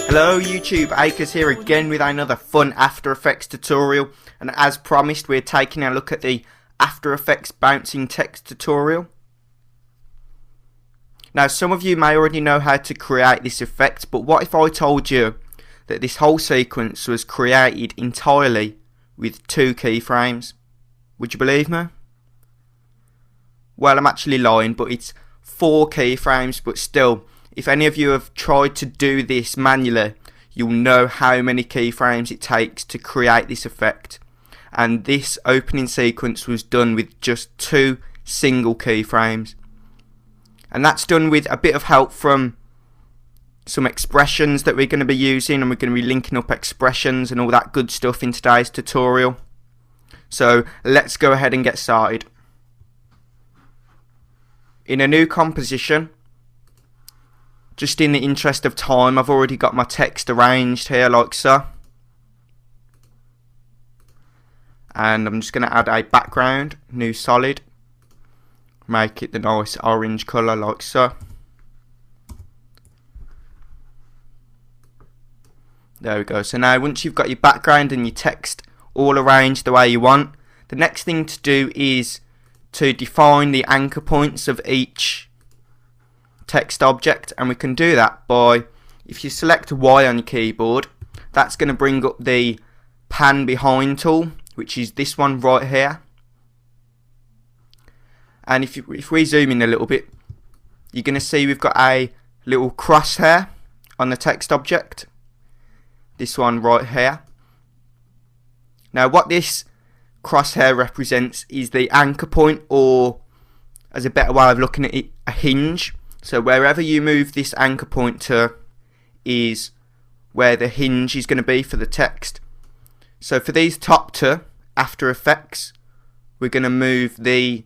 Hello YouTube, Acres here again with another fun After Effects tutorial, and as promised we're taking a look at the After Effects bouncing text tutorial. Now some of you may already know how to create this effect, but what if I told you that this whole sequence was created entirely with 2 keyframes? Would you believe me? Well, I'm actually lying, but it's 4 keyframes, but still, if any of you have tried to do this manually, you'll know how many keyframes it takes to create this effect. And this opening sequence was done with just 2 single keyframes. And that's done with a bit of help from some expressions that we're going to be using, and we're going to be linking up expressions and all that good stuff in today's tutorial. So let's go ahead and get started. In a new composition, just in the interest of time, I've already got my text arranged here like so. And I'm just going to add a background, new solid. Make it the nice orange colour like so. There we go. So now once you've got your background and your text all arranged the way you want, the next thing to do is to define the anchor points of each text object, and we can do that by, if you select Y on your keyboard, that's going to bring up the pan behind tool, which is this one right here. And if we zoom in a little bit, you're going to see we've got a little crosshair on the text object, this one right here. Now what this crosshair represents is the anchor point, or as a better way of looking at it, a hinge. So wherever you move this anchor point to is where the hinge is going to be for the text. So for these top 2 After Effects, we're going to move the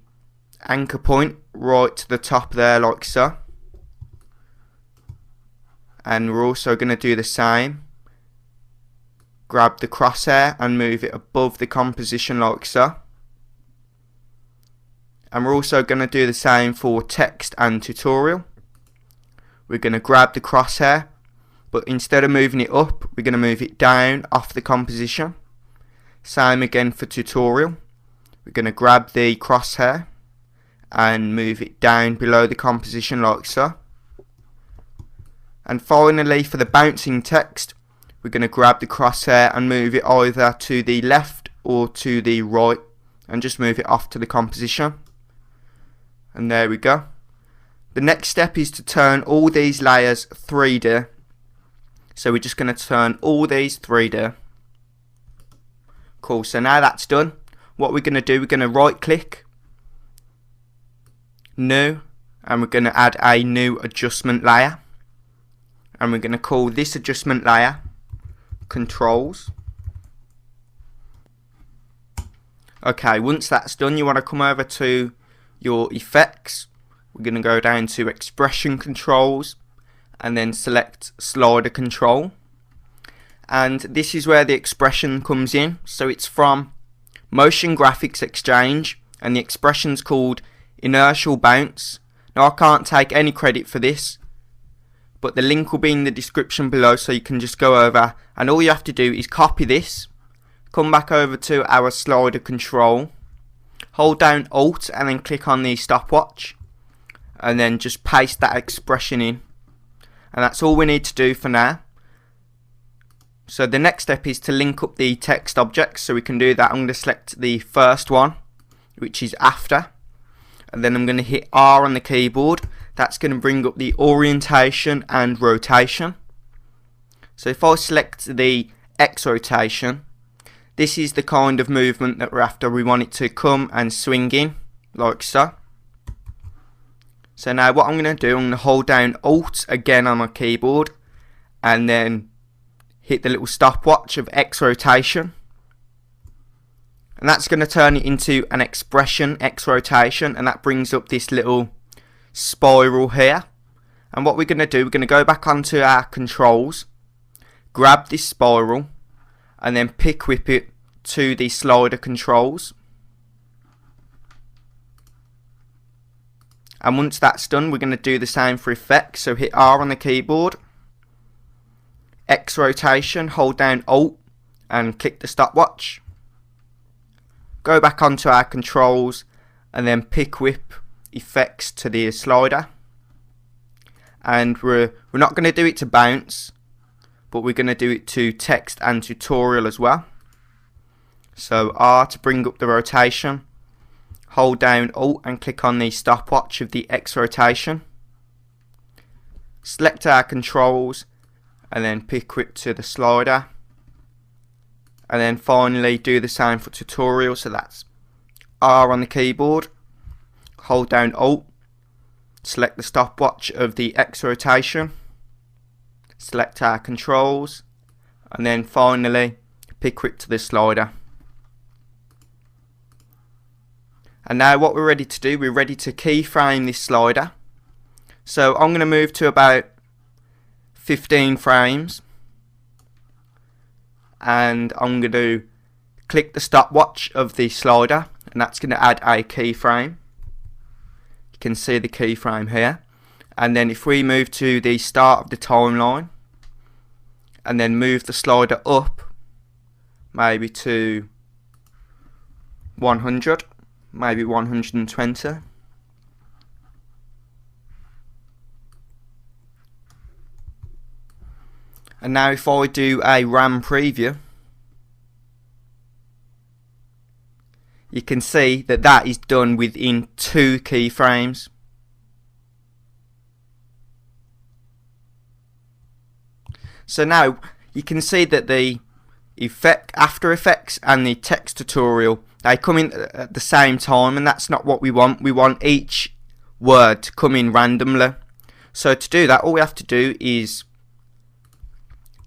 anchor point right to the top there like so. And we're also going to do the same. Grab the crosshair and move it above the composition like so. And we're also going to do the same for text and tutorial. We're going to grab the crosshair, but instead of moving it up, we're going to move it down off the composition. Same again for tutorial. We're going to grab the crosshair and move it down below the composition like so. And finally for the bouncing text, we're going to grab the crosshair and move it either to the left or to the right, and just move it off to the composition. And there we go. The next step is to turn all these layers 3D. So we're just going to turn all these 3D. Cool, so now that's done, what we're going to do, we're going to right click, new, and we're going to add a new adjustment layer. And we're going to call this adjustment layer controls. Okay, once that's done, you want to come over to your effects. We're going to go down to expression controls and then select slider control. And this is where the expression comes in. So it's from Motion Graphics Exchange, and the expression's called inertial bounce. Now I can't take any credit for this, but the link will be in the description below, so you can just go over, and all you have to do is copy this, come back over to our slider control, hold down Alt and then click on the stopwatch, and then just paste that expression in. And that's all we need to do for now. So the next step is to link up the text objects, so we can do that. I'm going to select the first one, which is after, and then I'm going to hit R on the keyboard. That's going to bring up the orientation and rotation. So if I select the X rotation, this is the kind of movement that we're after. We want it to come and swing in like so. So now what I'm going to do, I'm going to hold down Alt again on my keyboard and then hit the little stopwatch of X rotation. And that's going to turn it into an expression, X rotation, and that brings up this little spiral here. And what we're going to do, we're going to go back onto our controls, grab this spiral, and then pick whip it to the slider controls. And once that's done, we're going to do the same for effects. So hit R on the keyboard, X rotation, hold down Alt and click the stopwatch. Go back onto our controls and then pick whip effects to the slider. And we're not going to do it to bounce, but we're going to do it to text and tutorial as well. So R to bring up the rotation, hold down Alt and click on the stopwatch of the X rotation. Select our controls and then pick whip to the slider. And then finally do the same for tutorial, so that's R on the keyboard, hold down Alt, select the stopwatch of the X rotation, select our controls, and then finally pick whip to the slider. And now what we're ready to do, we're ready to keyframe this slider. So I'm going to move to about 15 frames. And I'm going to click the stopwatch of the slider, and that's going to add a keyframe. You can see the keyframe here. And then if we move to the start of the timeline and then move the slider up maybe to 100, maybe 120. And now if I do a RAM preview, you can see that that is done within 2 keyframes. So now you can see that the After Effects and the text tutorial, they come in at the same time, and that's not what we want. We want each word to come in randomly. So to do that, all we have to do is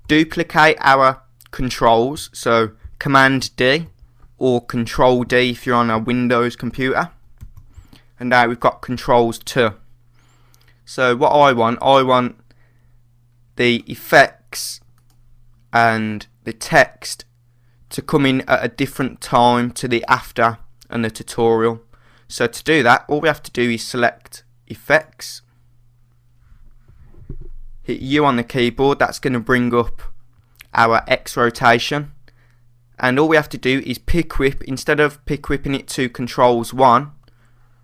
duplicate our controls, so Command D or Control D if you're on a Windows computer. And now we've got Controls 2. So what I want the effects and the text to come in at a different time to the after and the tutorial. So to do that, all we have to do is select Effects, hit U on the keyboard. That's going to bring up our X rotation, and all we have to do is pick whip. Instead of pick whipping it to Controls 1,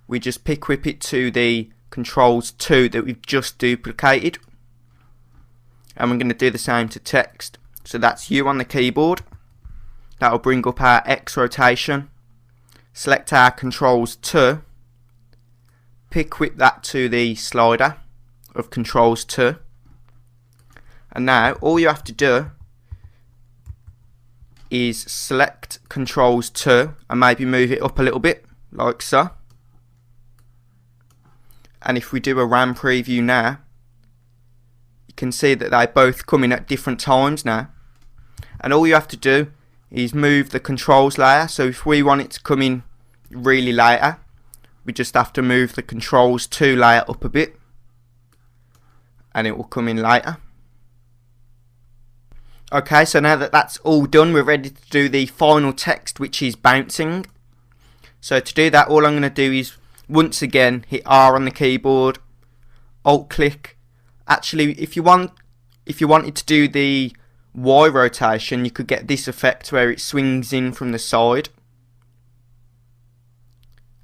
we just pick whip it to the Controls 2 that we've just duplicated. And we're going to do the same to text. So that's U on the keyboard. That will bring up our X rotation. Select our Controls 2, pick whip that to the slider of Controls 2. And now all you have to do is select Controls 2 and maybe move it up a little bit, like so. And if we do a RAM preview now, you can see that they both come in at different times now. And all you have to do is move the controls layer. So if we want it to come in really later, we just have to move the Controls 2 layer up a bit, and it will come in later. Okay, so now that that's all done, we're ready to do the final text, which is bouncing. So to do that, all I'm going to do is once again hit R on the keyboard, Alt click. Actually, if you wanted to do the Y rotation, you could get this effect where it swings in from the side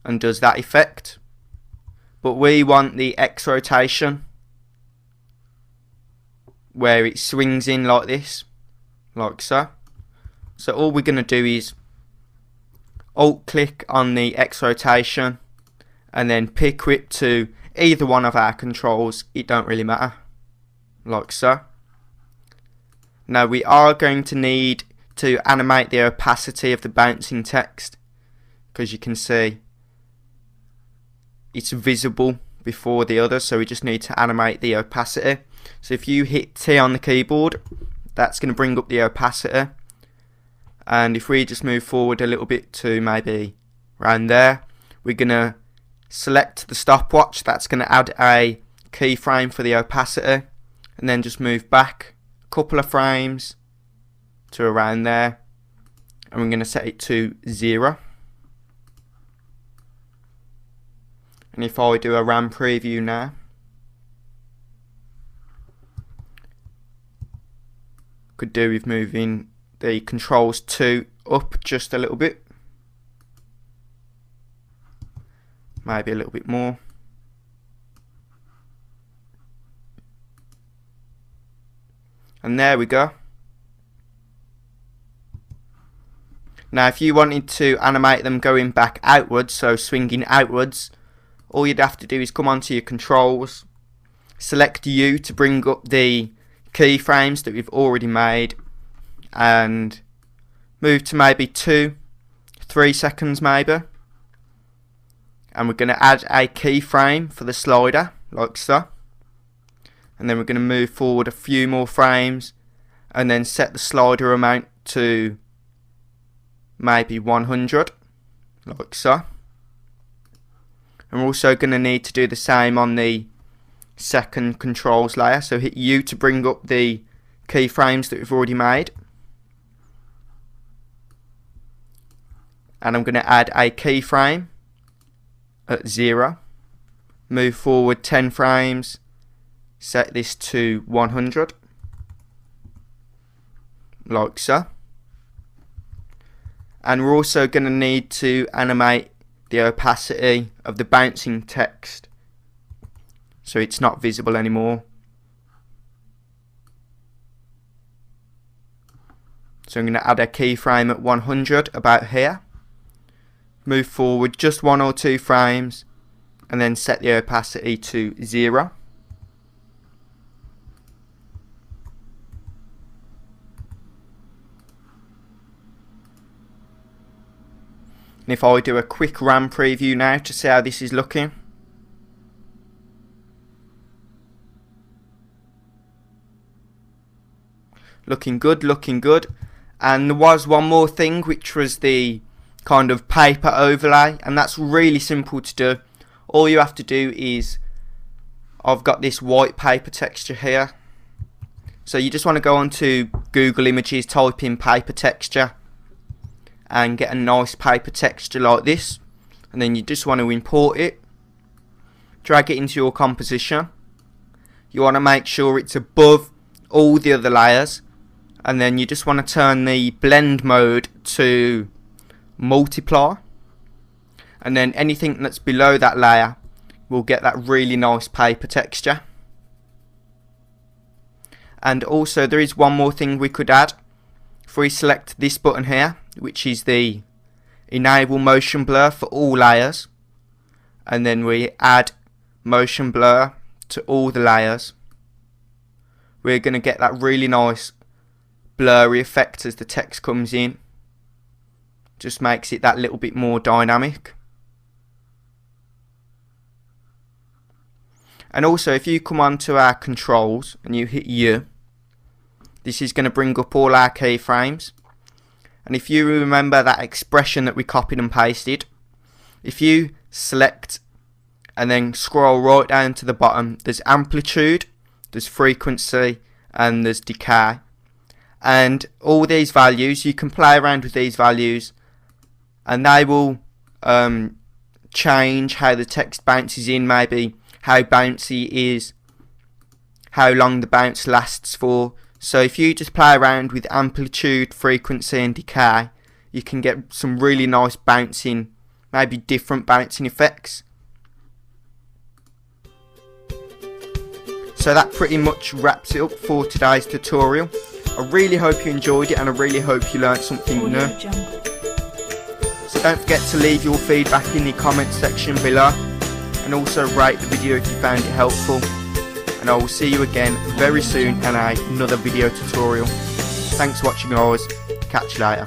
and does that effect. But we want the X rotation where it swings in like this, like so. So all we're going to do is Alt click on the X rotation and then pick whip to either one of our controls, it don't really matter, like so. Now we are going to need to animate the opacity of the bouncing text, because you can see it's visible before the other, so we just need to animate the opacity. So if you hit T on the keyboard, that's going to bring up the opacity, and if we just move forward a little bit to maybe around there, we're going to select the stopwatch. That's going to add a keyframe for the opacity, and then just move back a couple of frames to around there, and we're going to set it to 0. And if I do a RAM preview now, Could do with moving the controls 2 up just a little bit. Maybe a little bit more. And there we go. Now if you wanted to animate them going back outwards, so swinging outwards, all you'd have to do is come onto your controls, select U to bring up the keyframes that we've already made, and move to maybe 2-3 seconds maybe. And we're going to add a keyframe for the slider, like so. And then we're going to move forward a few more frames, and then set the slider amount to maybe 100, like so. And we're also going to need to do the same on the second controls layer, so hit U to bring up the keyframes that we've already made. And I'm going to add a keyframe at 0, move forward 10 frames, set this to 100, like so. And we're also going to need to animate the opacity of the bouncing text so it's not visible anymore. So I'm going to add a keyframe at 100 about here, move forward just 1 or 2 frames, and then set the opacity to 0. And if I do a quick RAM preview now to see how this is looking. Looking good, looking good. And there was one more thing, which was the kind of paper overlay, and that's really simple to do. All you have to do is, I've got this white paper texture here, so you just want to go onto Google Images, type in paper texture, and get a nice paper texture like this, and then you just want to import it, drag it into your composition. You want to make sure it's above all the other layers, and then you just want to turn the blend mode to multiply, and then anything that's below that layer will get that really nice paper texture. And also there is one more thing we could add. If we select this button here, which is the enable motion blur for all layers, and then we add motion blur to all the layers, we're going to get that really nice blurry effect as the text comes in. Just makes it that little bit more dynamic. And also if you come onto our controls and you hit U, this is going to bring up all our keyframes. And if you remember that expression that we copied and pasted, if you select and then scroll right down to the bottom, there's amplitude, there's frequency, and there's decay. And all these values, you can play around with these values, and they will change how the text bounces in, maybe how bouncy it is, how long the bounce lasts for. So if you just play around with amplitude, frequency and decay, you can get some really nice bouncing, maybe different bouncing effects. So that pretty much wraps it up for today's tutorial. I really hope you enjoyed it, and I really hope you learned something new. So don't forget to leave your feedback in the comments section below, and also rate the video if you found it helpful. And I will see you again very soon in another video tutorial. Thanks for watching guys, catch you later.